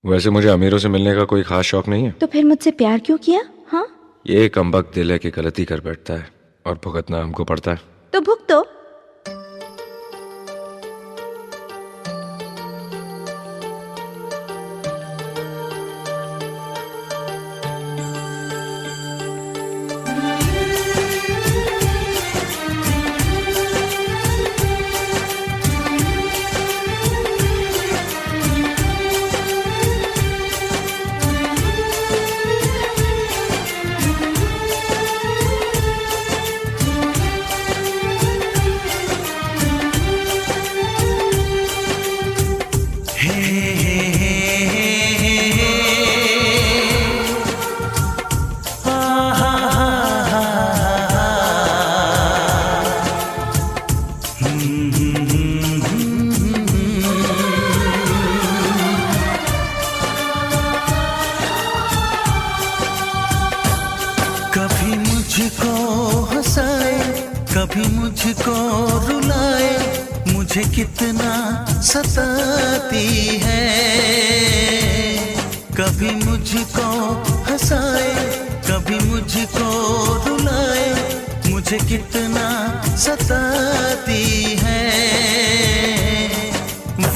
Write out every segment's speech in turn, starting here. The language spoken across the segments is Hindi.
वैसे मुझे अमीरों से मिलने का कोई खास शौक नहीं है। तो फिर मुझसे प्यार क्यों किया? हाँ, ये कमबख्त दिल है कि गलती कर बैठता है और भुगतना हमको पड़ता है। तो भुगतो। कभी मुझको हंसाए, कभी मुझको रुलाए, मुझे कितना सताती है। कभी मुझको हंसाए, कभी मुझको रुलाए, मुझे कितना सताती है।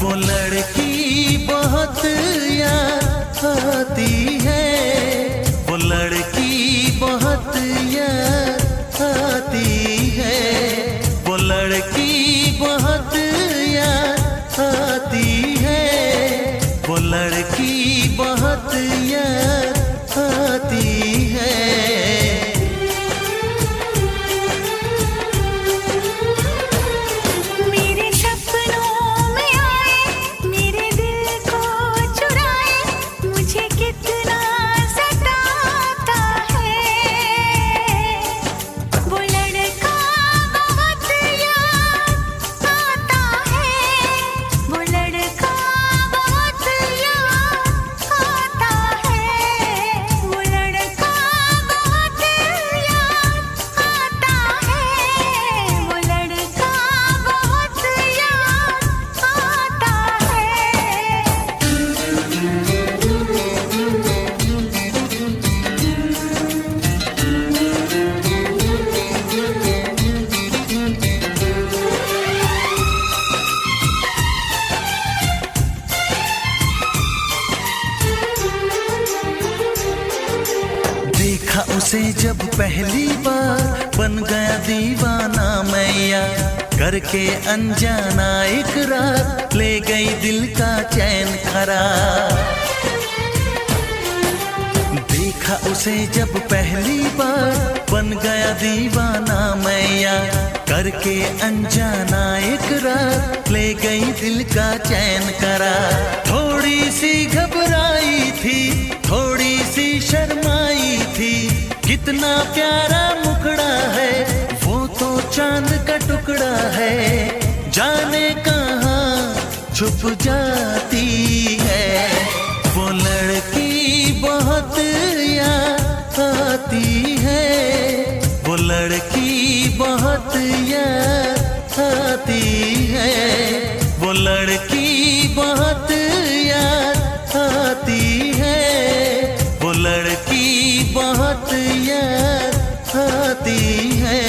वो लड़की बहुत याद आती है, वो लड़की बहुत याद आती है, वो लड़की बहुत याद आती है, वो लड़की बहुत याद आती है। मेरे सपनों में आए, मेरे दिल को चुराए, मुझे कितना सताता है। वो लड़का बहुत याद आता है, वो लड़का बहुत याद आता है, वो लड़का बहुत याद आता है, वो लड़का बहुत याद आता देखा उसे जब पहली बार, बन गया दीवाना मैया, करके अनजाना इकरार, ले गई दिल का चैन करार। देखा उसे जब पहली बार, बन गया दीवाना मैया, करके अनजाना इकरार, ले गई दिल का चैन करार। थोड़ी सी घबराई थी, थोड़ी सी शर्माई थी, कितना प्यारा मुखड़ा है, वो तो चांद का टुकड़ा है, जाने कहाँ छुप जाती है। वो लड़की बहुत याद आती है, वो लड़की बहुत याद आती है, वो लड़की बहुत याद आती है, वो लड़की बहुत याद आती है।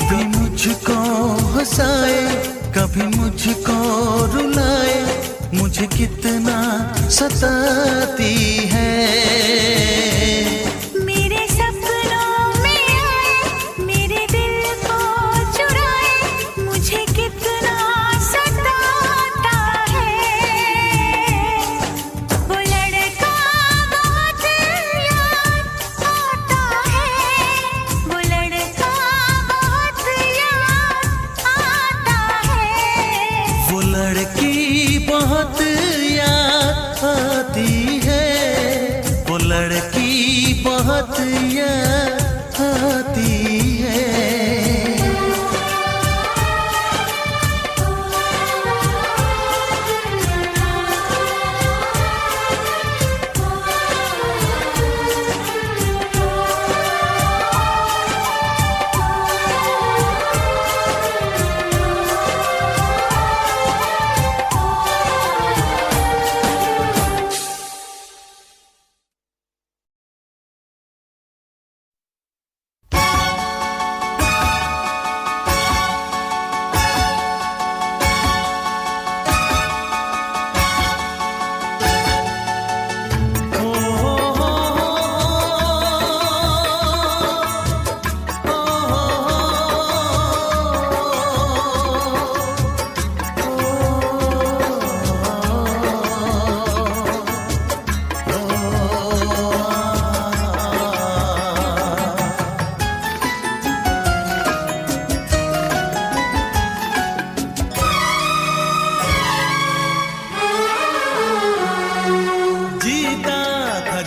कभी मुझको हंसाए, कभी मुझको रुलाए, मुझे कितना सताती है। मेरे सपनों में आए, मेरे दिल को चुराए, मुझे कितना सताता है। वो लड़का बहुत याद आता है, वो लड़का बहुत याद आता है। वो लड़की बहुत याद आती है, वो लड़की बहुत याद आती है।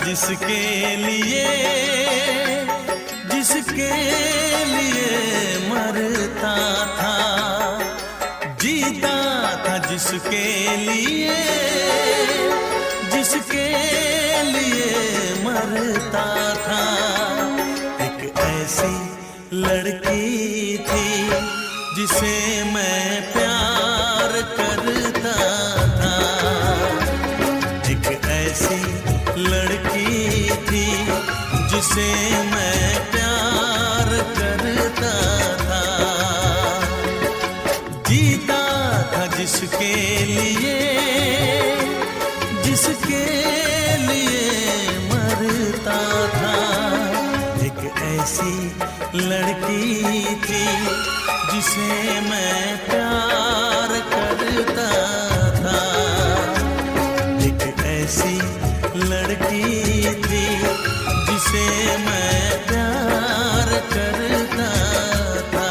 जिसके लिए, जिसके लिए मरता था, जीता था जिसके लिए, जिसके लिए मरता था। एक ऐसी लड़की थी जिसे मैं प्यार करता था, एक ऐसी लड़की थी जिसे मैं प्यार करता था। जीता था जिसके लिए, जिसके लिए मरता था। एक ऐसी लड़की थी जिसे मैं प्यार करता था, एक ऐसी लड़की थी जिसे मैं प्यार करता था।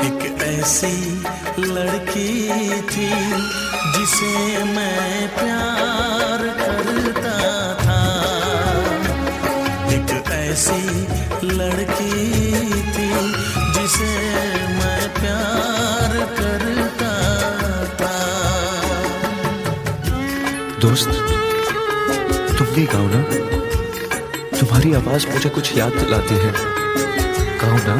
एक ऐसी लड़की थी जिसे मैं प्यार करता था, एक ऐसी लड़की थी जिसे मैं प्यार करता था। दोस्त, तुम भी गाओ ना, तुम्हारी आवाज मुझे कुछ याद दिलाती है, गाओ ना।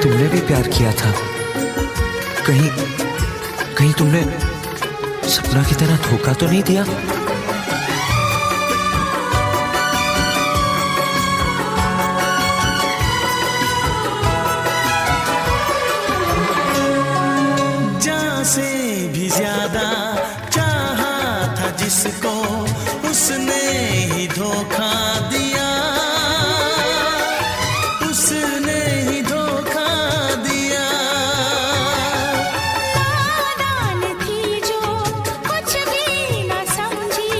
तुमने भी प्यार किया था। कहीं कहीं तुमने सपना की तरह धोखा तो नहीं दिया? जान से भी ज्यादा चाहा था जिसको, उसने ही धोखा दिया, उसने ही धोखा दिया। नादान थी जो कुछ भी न समझी,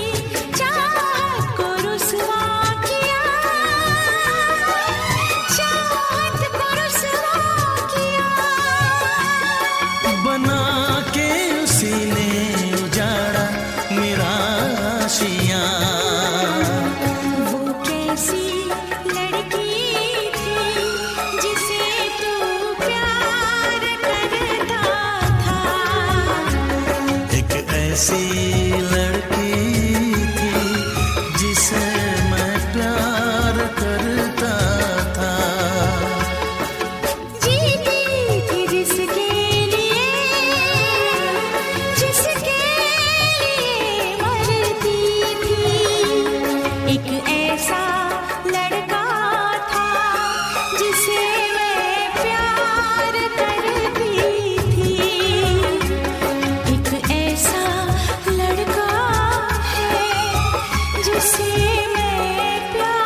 चाहत को रुसवा किया, चाहत को रुसवा किया। बना के उसी ने उजाड़ा मेरा आशियाँ। वो कैसी लड़की थी जिसे तू प्यार करता था। एक ऐसी लड़की थी जिसे मैं प्यार करता था। जीती थी जिसके लिए, जिसके लिए मरती थी। एक ऐसा लड़का था जिसे मैं प्यार करती थी। एक ऐसा लड़का है जिसे मैं प्यार।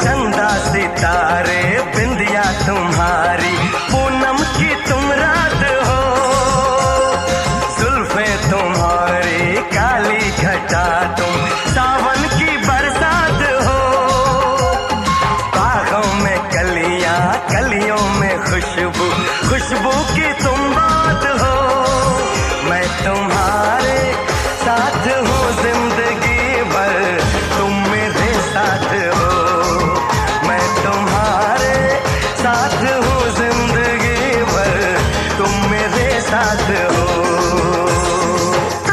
चंदा सितारे बिंदिया तुम्हारी, पूनम की तुम रात हो। जुल्फे तुम्हारी काली घटा, तुम सावन की बरसात हो। बागों में कलियां, कलियों में खुशबू, खुशबू की तुम बात हो। मैं तुम्हारे साथ हूँ जिंदगी भर, तुम मेरे साथ हो। मैं तुम्हारे साथ हूँ जिंदगी भर, तुम मेरे साथ हो।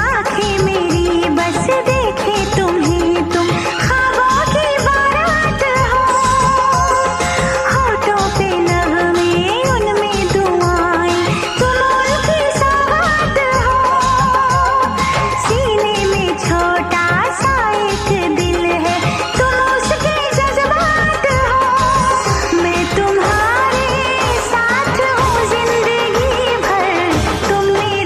आँखें मेरी बस देखे तुम्हें, तुम ख्वाबों की बारात हो। होठों पे नगमे, उनमें दुआएं, तुम उनकी सौगात हो। सीने में छोटा सा एक दिल है, तुम उसके जज्बात हो। मैं तुम्हारे साथ हूँ जिंदगी भर, तुम मेरे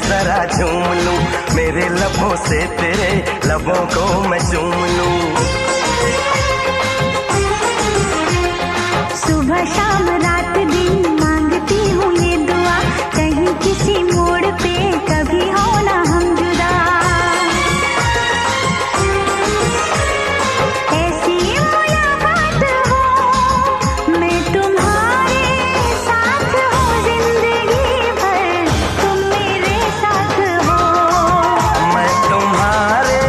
जरा झूम लूं, मेरे लबों से तेरे लबों को मैं चूम लूं। सुबह शाम रात दिन मांगती हूँ ये दुआ, कहीं किसी मोड़ पे कभी हो ना हम जुदा। ऐसी मुलाकात हो मैं तुम्हारे साथ हूँ जिंदगी भर, तुम मेरे साथ हो। मैं तुम्हारे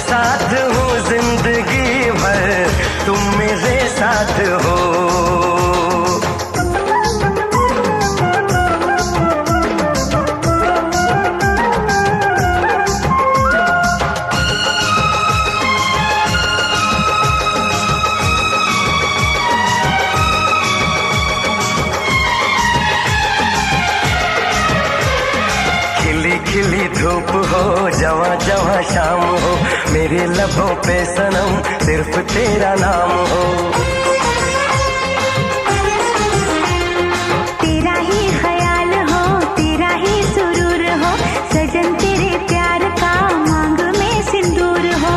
साथ हूँ जिंदगी भर, तुम मेरे साथ हो। खिली धूप हो जवां जवां शाम हो, मेरे लबों पे सनम सिर्फ तेरा नाम हो। तेरा ही ख्याल हो तेरा ही सुरूर हो, सजन तेरे प्यार का मांग में सिंदूर हो।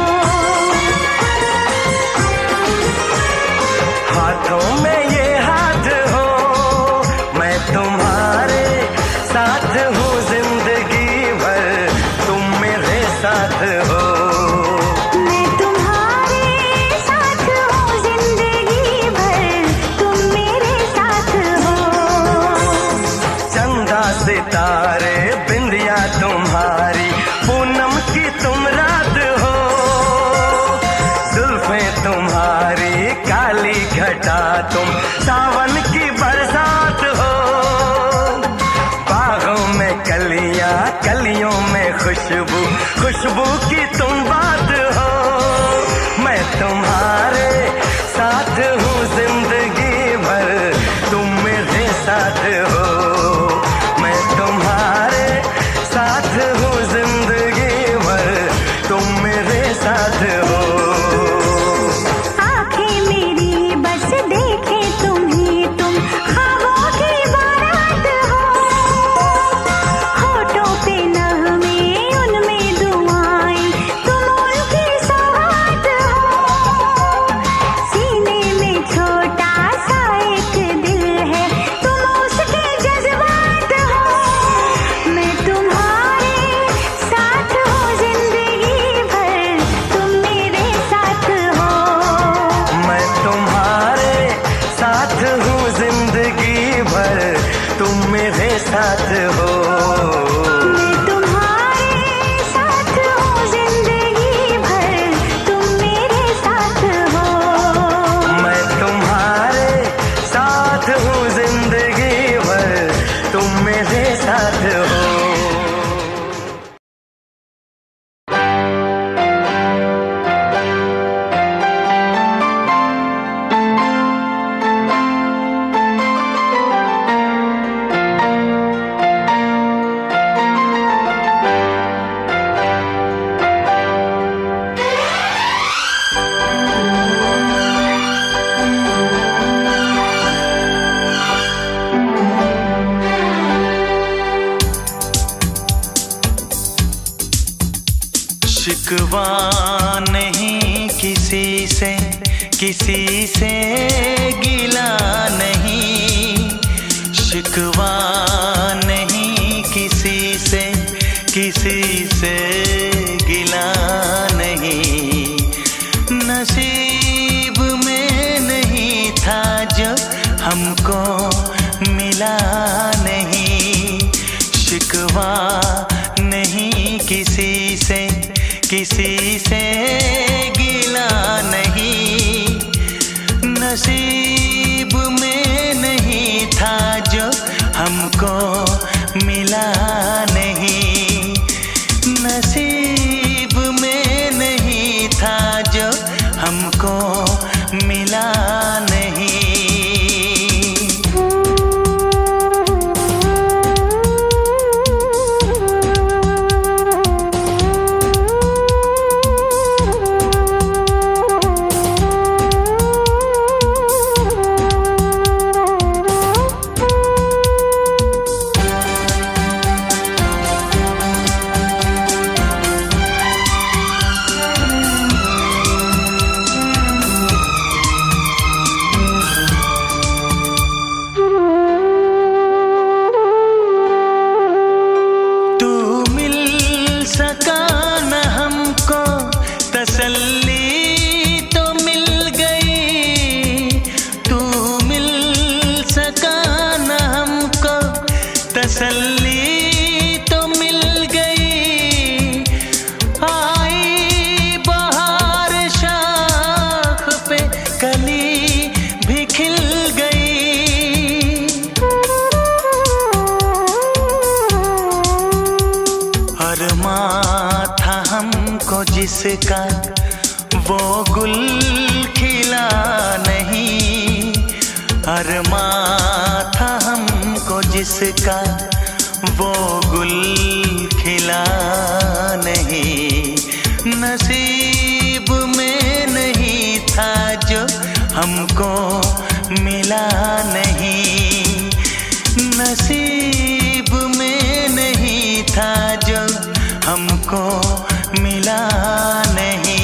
हाथों में ये हाथ हो मैं तुम्हारे साथ हूँ जिंदगी भर, तुम मेरे साथ हो। मैं तुम्हारे साथ हूँ जिंदगी भर, तुम मेरे साथ हो। चंदा सितारे बिंदिया तुम्हारी, पूनम की तुम रात हो। जुल्फें तुम्हारी काली घटा, तुम सावन की बरसात हो। बागों में कलियां कलियों में खुशबू, खुशबू की तुम बात हो। मैं तुम्हारे साथ हूँ जिंदगी भर, तुम मेरे साथ हो। मैं तुम्हारे साथ हूँ जिंदगी भर, तुम मेरे साथ हो। आँखें मेरी बस देखे तुम्हीं तुम, ख्वाबों की बारात हो। होठों पे नगमे उनमें दुआएं, तुम उनकी सौगात हो। सीने में छोटा सा एक दिल है, तुम उसके जज्बात हो। मैं तुम्हारे साथ हूँ जिंदगी भर, तुम मेरे साथ हो। मैं तुम्हारे साथ हूँ जिंदगी भर, तुम मेरे साथ हो। मैं तुम्हारे साथ हूँ जिंदगी भर, तुम मेरे साथ हो। मैं तुम्हारे साथ हूँ जिंदगी भर, तुम मेरे साथ हो। शिकवा नहीं किसी से गिला नहीं। शिकवा नहीं किसी से गिला नहीं। नसीब में नहीं था जो हमको मिला नहीं। शिकवा नहीं किसी से गिला नहीं। नसीब में नहीं था जो हमको मिला नहीं। नसीब में नहीं था जो हमको मिला नहीं। अरमा था हमको जिसका वो गुल खिला नहीं, अरमा था हमको जिसका वो गुल खिला नहीं। नसीब में नहीं था जो हमको मिला नहीं, नसीब में नहीं था जो हमको मिला नहीं।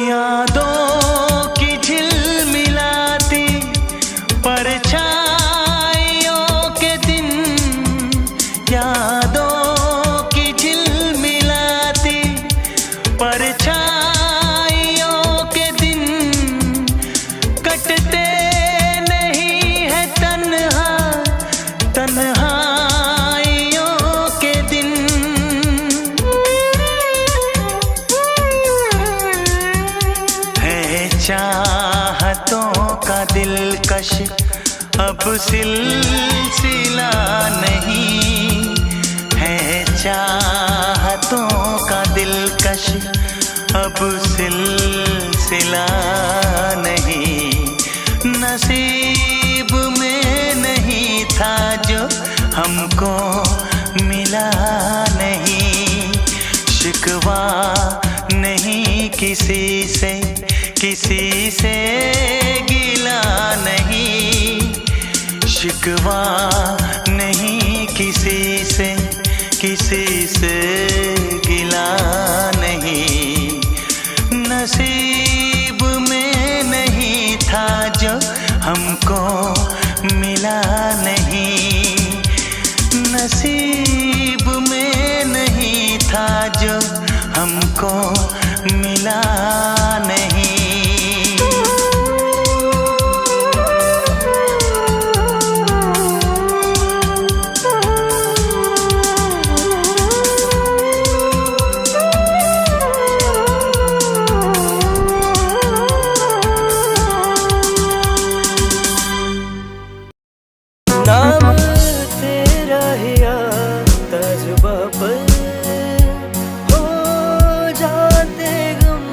यादों की झिलमिलाती परछाइयों के दिन, यादों की झिलमिलाती परछाइयों के दिन, कटते नहीं है तन्हा तन्हाइयों के दिन। चाहतों का दिलकश अब सिलसिला नहीं है, चाहतों का दिलकश अब सिलसिला नहीं। नसीब में नहीं था जो हमको मिला नहीं, शिकवा नहीं किसी से किसी से गिला नहीं, शिकवा नहीं किसी से किसी से गिला नहीं। नसीब में नहीं था जो हमको मिला नहीं, नसीब में नहीं था जो हमको मिला नहीं। नाम तेरा ही आता जुबां पर, हो जाते गम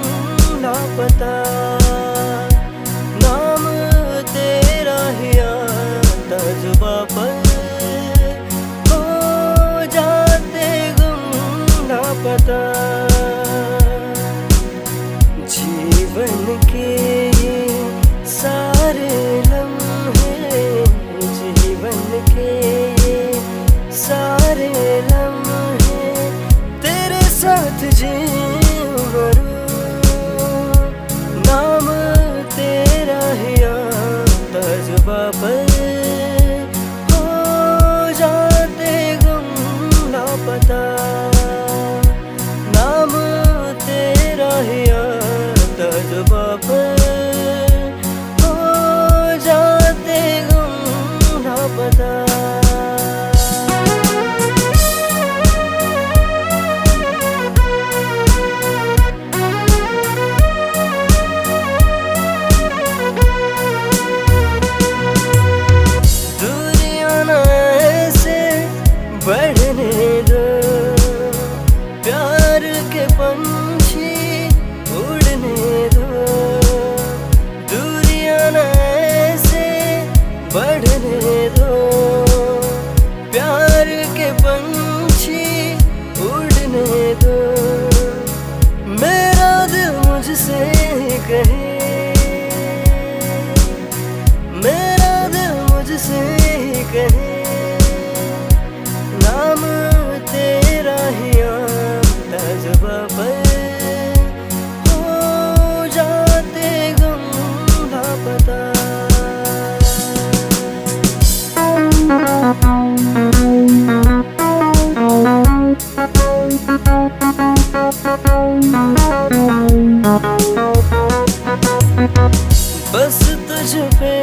पे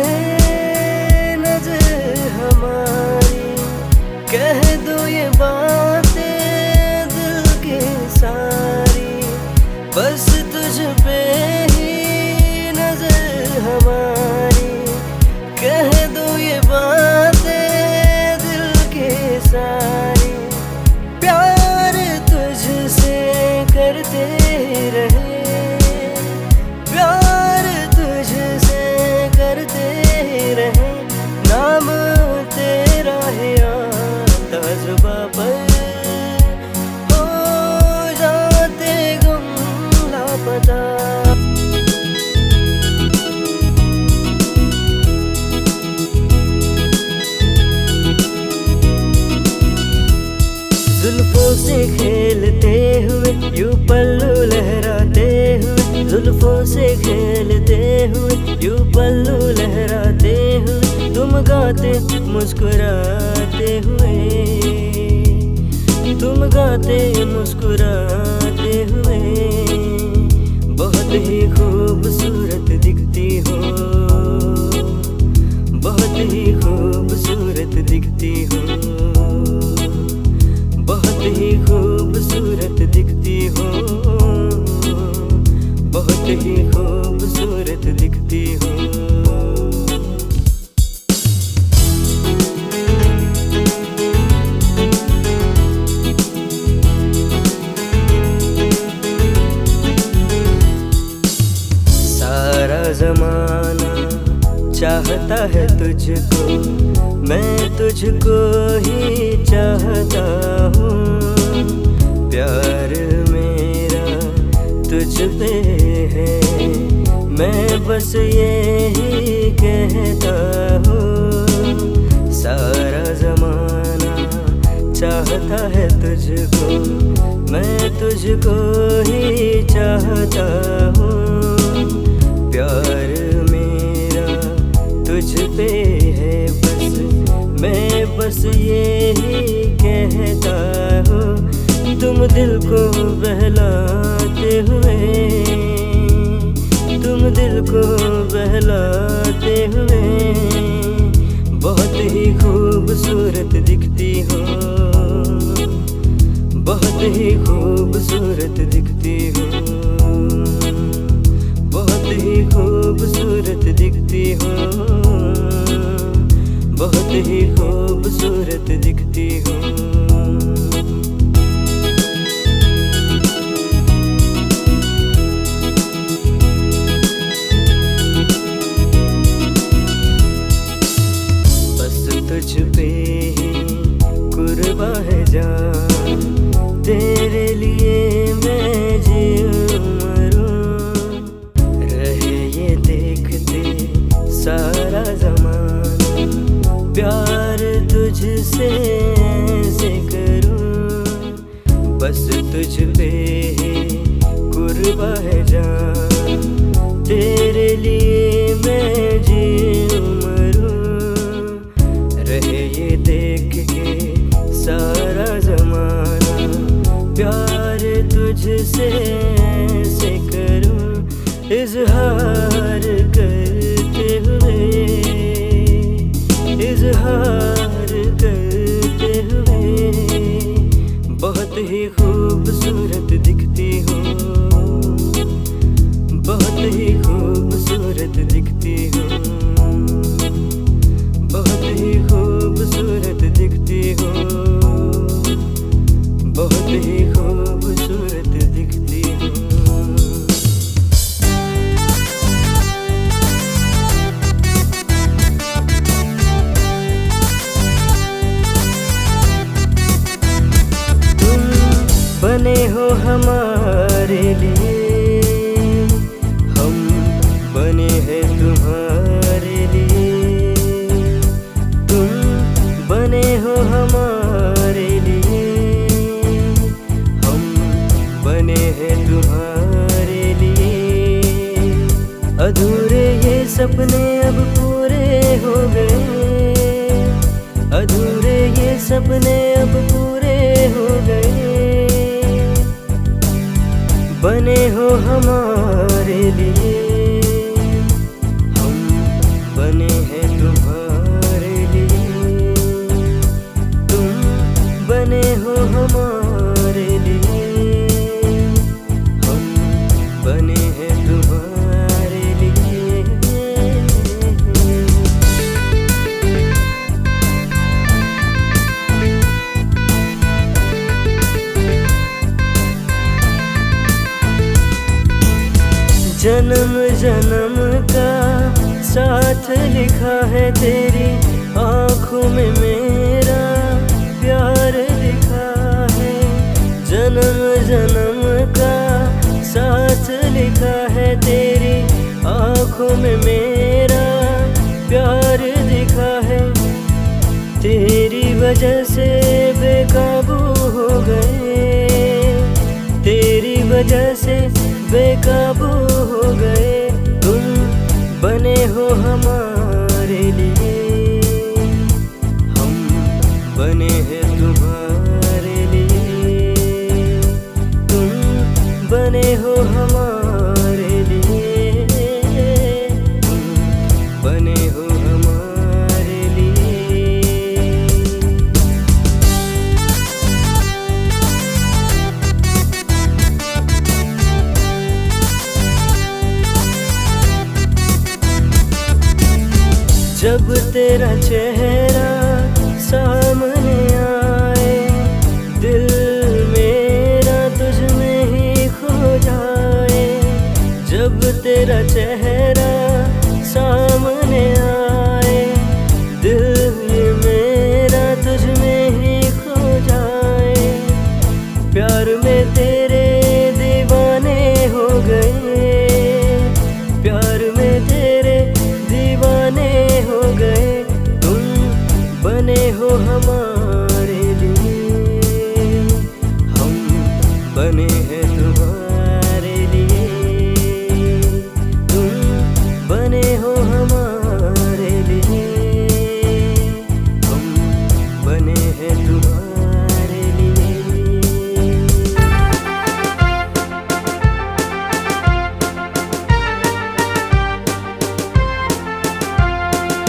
नजर हमारी, कह दो ये बातें दिल की सारी, बस तुझ पे ही नजर हमारी, कह दो ये बातें दिल की सारी। प्यार तुझसे करते रहे, प्यार तुझसे करते रहे, नाम तेरा है आता जुबां पर, हो जाते गुम लापता। जुल्फों से खेलते हुए यूं पल्लू लहराते हुए, जुल्फों से खेलते हुए यूं पल्लू लहराते हुए, तुम गाते मुस्कुराते हुए, तुम गाते मुस्कुराते हुए, बहुत ही खूबसूरत दिखती हो, बहुत ही खूबसूरत दिखती हो, बहुत ही खूबसूरत दिखती हो, बहुत ही खूबसूरत दिखती हो। सारा जमाना चाहता है तुझको, मैं तुझको ही चाहता हूँ, प्यार मेरा तुझ पे है, मैं बस यही कहता हूँ। सारा जमाना चाहता है तुझको, मैं तुझको ही चाहता हूँ, प्यार मेरा तुझ पे है बस, मैं बस यही कहता हूँ। तुम दिल को बहलाते हुए, तुम दिल को बहलाते हुए, बहुत ही खूबसूरत दिखती हो, बहुत ही खूबसूरत दिखती हो, बहुत ही खूबसूरत दिखती हो, बहुत ही खूबसूरत दिखती हो। बस तुझ पे ही कुर्बान है जान, तेरे लिए मैं जीऊं मरूं, रहे ये देखते सारा ज़माना, प्यार तुझसे ऐसे करूं, बस तुझ पे ही कुर्बान है जान, तेरे लिए मैं जीऊं मरूं, रहे ये देख के सारा ज़माना, प्यार तुझसे ऐसे करूं, इज़हार करते हुए, इज़हार करते हुए, बहुत ही खूबसूरत दिखती हो, बहुत ही खूबसूरत दिखती हो, बहुत ही खूबसूरत दिखती हो, बहुत ही खूबसूरत दिखती हो। तुम बने हो हमारे लिए, हम बने हैं तुम्हारे लिए, तुम बने हो हमारे लिए, हम बने हैं तुम्हारे लिए, अधूरे ये सपने अब पूरे हो गए, अधूरे ये सपने अब पूरे हो गए, बने हो हमारे लिए, हम बने हैं तुम्हारे लिए, तुम बने हो हमारे लिए, हम बने हैं तुम्हारे लिए। जन्म जन्म का साथ लिखा है तेरी आँखों में मेरा प्यार लिखा है। जन्म जन्म का साथ लिखा है तेरी आँखों में मेरा प्यार लिखा है। तेरी वजह से बेकाबू हो गए, तेरी वजह से बेकाबू हो गए। तुम बने हो हमारे लिए, हम बने हैं तुम्हारे लिए, तुम बने हो हमारे लिए, तुम बने हो हमारे लिए। जब तेरा चेहरा सामने आए, दिल मेरा तुझ में ही खो जाए। जब तेरा चेहरा सामने आए, दिल मेरा तुझ में ही खो जाए। प्यार में तेरे दीवाने हो गए, प्यार में तेरे दीवाने हो गए। तुम बने हो हमारे लिए, हम बने हैं तुम्हारे लिए, तुम बने हो हमारे लिए, हम बने हैं तुम्हारे लिए।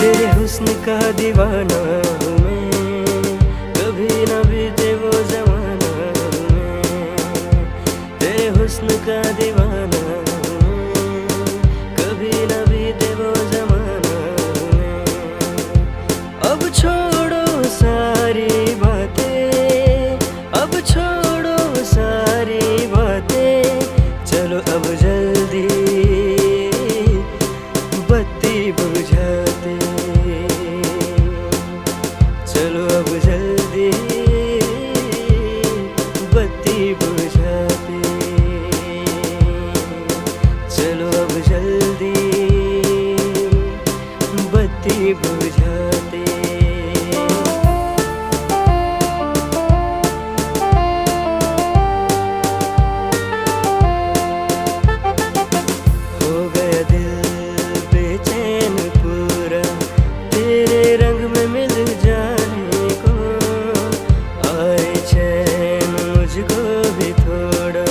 तेरे हुस्न का दीवाना हूँ मैं, कभी न बीते वो ज़माना हूँ मैं। तेरे हुस्न का दीवाना हूँ मैं, कभी न बीते वो ज़माना हूँ मैं। अब छोड़ो सारी बातें, अब छोड़ो सारी बातें, चलो अब जल्दी बत्ती बुझाते, चलो अब जल्दी बत्ती बुझाते, चलो अब जल्दी बत्ती बुझाते। हो गया दिल बेचैन पूरा तेरे रंग में मिल जाने को, आए चैन मुझको भी थोड़ा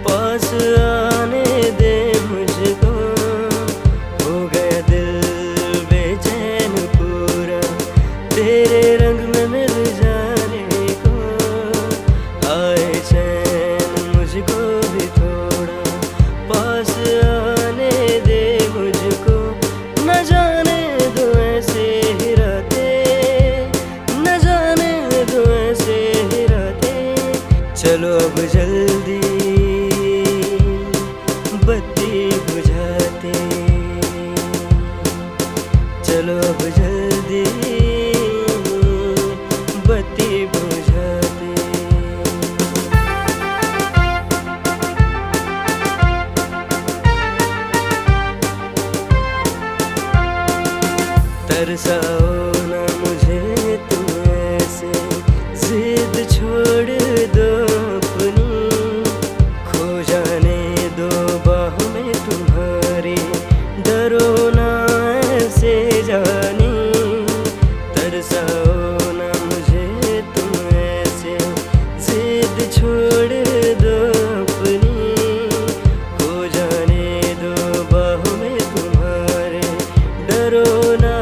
पास आने दे मुझको। हो गया दिल बेचैन पूरा तेरे रंग में मिल जाने को, आए चैन मुझको भी थोड़ा पास आने दे मुझको। न जाने दो ऐसे ही रातें, न जाने दो ऐसे ही रातें, चलो अब जल्दी बत्ती बुझाते, चलो अब जल्दी बत्ती बुझाते। तरसाओ ना मुझे तुम ऐसे, जिद छोड़ दो अपनी, खो जाने दो बाहों में तुम्हारी, डरो ना ऐसे जानी। तरसाओ ना मुझे तुम ऐसे, जिद छोड़ दो अपनी, खो जाने दो बाहों में तुम्हारे, डरो ना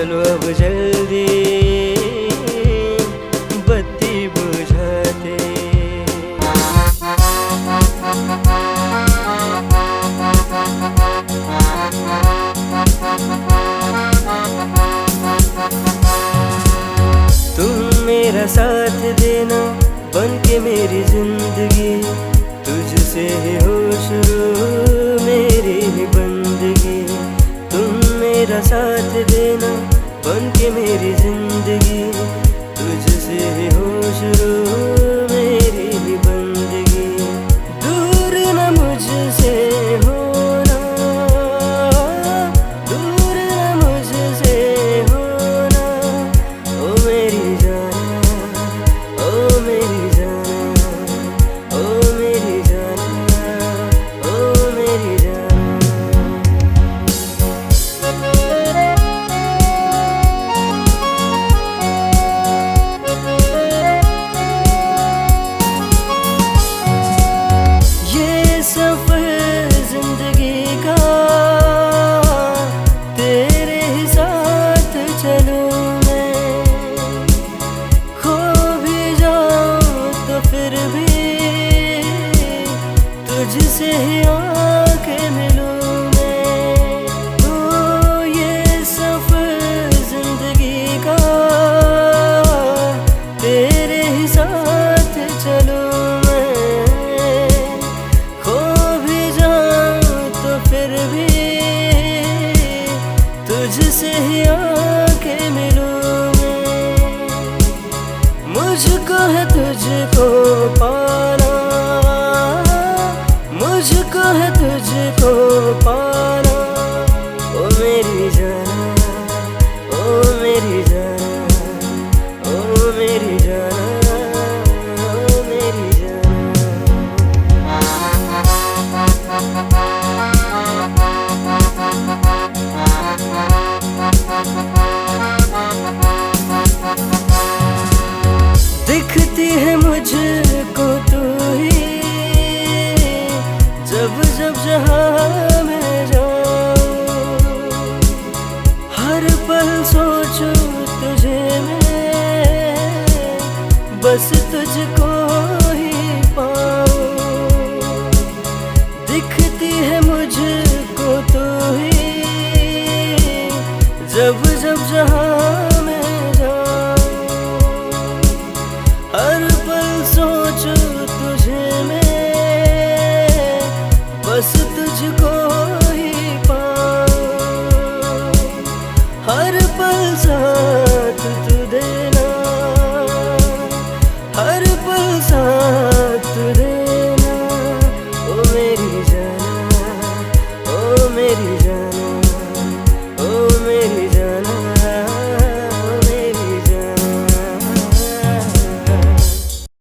चलो अब जल्दी बत्ती बुझाते। तुम मेरा साथ देना बन के मेरी जिंदगी, तुझसे ही हो शुरू मेरी ही बंदगी। तुम मेरा साथ देना बन के मेरी जिंदगी, तुझसे ही हो शुरू मेरी ही बंदगी। दूर न मुझसे होना, दूर न मुझसे होना, ओ मेरी जाना, ओ मेरी जाना, ओ मेरी जाना, ओ मेरी जाना। ये सफर जिंदगी का तेरे ही साथ चलूं मैं, खो भी जाऊं तो फिर भी तुझसे ही आके मिलूं मैं। ओ ये सफर जिंदगी का तेरे ही साथ चलूं मैं, खो भी जाऊं तो फिर भी तुझसे ही आके मिलूं मैं। मुझको है तुझको पाना, मुझको है तुझको पाना, ओ मेरी जाना, ओ मेरी जाना, ओ मेरी जाना, ओ मेरी जाना। दिखती है मुझको तू ही जब जब जहाँ मैं जाऊं, हर पल सोचूं तुझे मैं, बस तुझको ही पाऊं। दिखती है मुझको तू ही जब जब जहाँ